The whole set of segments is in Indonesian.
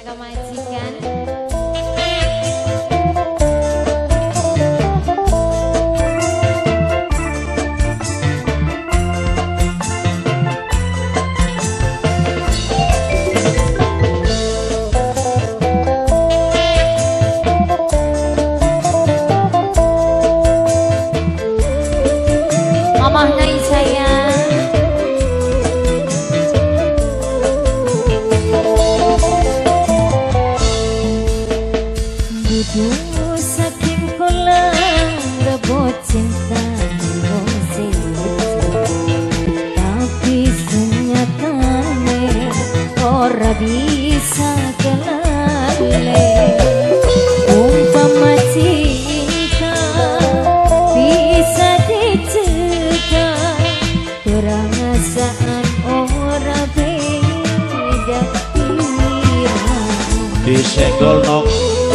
Agak majikan. Mamah nai sayang. Duduk saking kolang rebut cinta tapi senyatane ora bisa kelale. Umpama cinta bisa dicegah, perasaan ora beda irama. Disenggol nok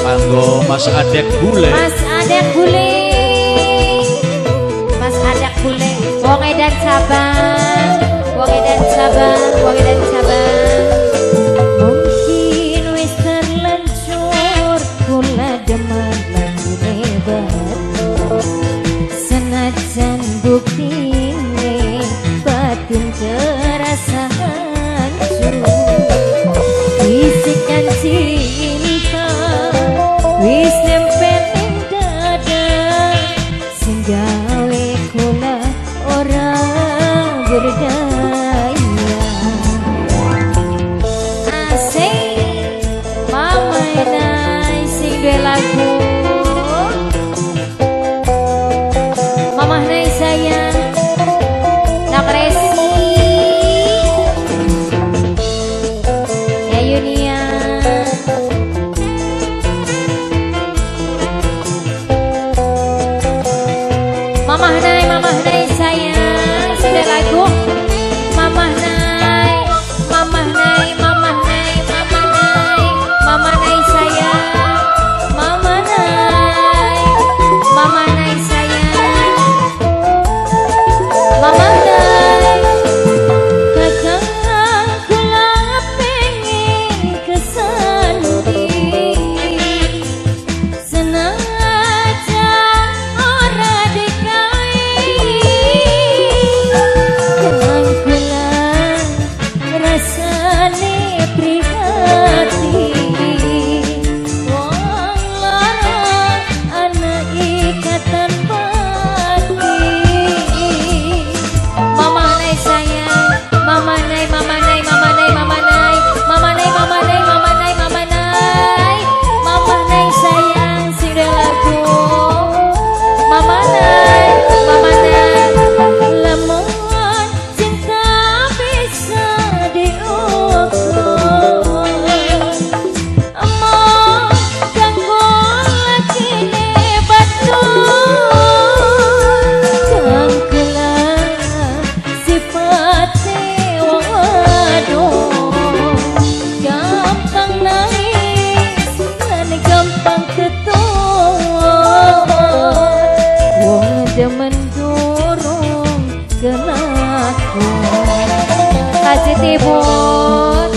kanggo Mas Adek Bule. Mas Adek Bule. Mas Adek Bule. Wong edan Sabang. Wong edan Sabang. Wong edan Sabang. Mungkin wis terlanjur kula demen lagune batu. Senajan buktine batin terasa hancur. Bisikan cinta wis nempel ing dada, sing gawe kula ora berdaya. Asik mama nai sing duwe lagu. Mamah nai sayang nak resi ya Yunia. Mamah nai sayang sudah lagu. Mamah nai, mamah nai, mamah nai, mamah nai, mamah nai sayang. Mamah nai sayang. Mamah nai, kakang kula pengen kesanding. Senajan ora rasane prihatin, wong lara ana ikatan batin. Mamah nai sayang, mamah nai, mamah nai, mamah nai, mamah nai, mamah nai, mamah nai, mamah nai, mamah nai, mamah nai sayang sudah lagu. Mamah nai, mamah nai, lamun cinta bisa diukur. Among ganggu lagi ne batu, jangkelah sifatnya wong aduh. Gampang nangis dan gampang ketawa, wong demen durung kelakuan. Kasih tibut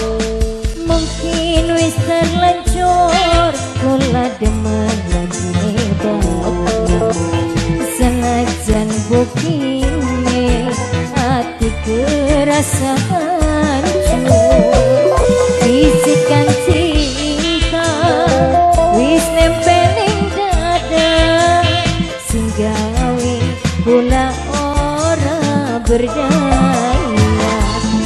mungkin wis terlanjur kula demen lagune batu. Senajan bukine hati kerasa hancur. Bisikan cinta wis nempel ing dada, sing gawe kula ora berdaya.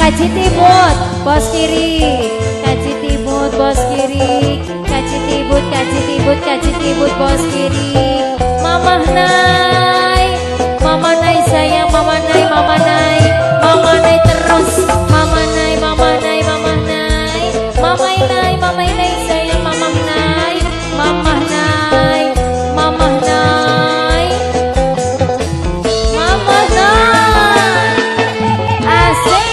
Kaji tibut bos kiri, kaji tibut bos kiri, kaji tibut, kaji tibut, kaji tibut bos kiri. Mamah nai, mamah nai sayang, mamah nai, mamah nai, mamah nai terus. Mamah nai, mamah nai, mamah nai, mamah nai, mamah nai sayang, mamah nai, mamah nai, mamah nai, mamah nai. Asik.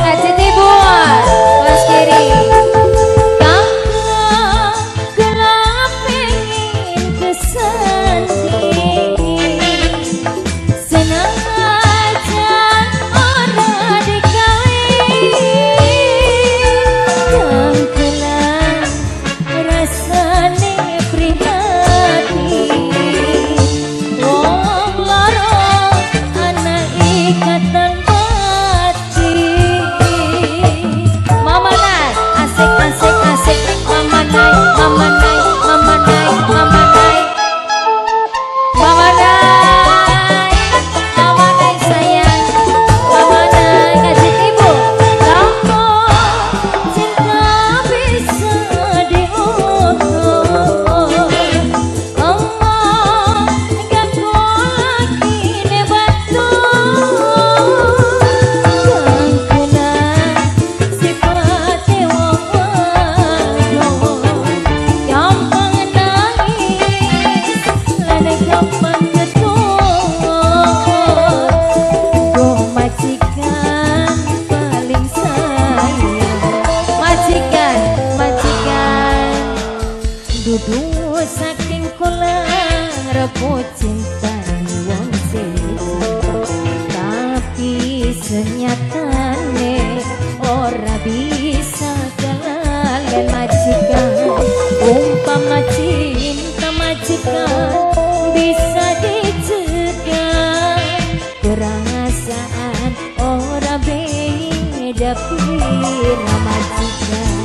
Kasih tibut bos kiri. Kakak gelap pengen kesanding. Dudu saking kula repot cinta wong sejo, tapi senyatane ora bisa kelalen majikan. Umpama cinta majikan bisa dicegah, perasaan ora beda pira majikan.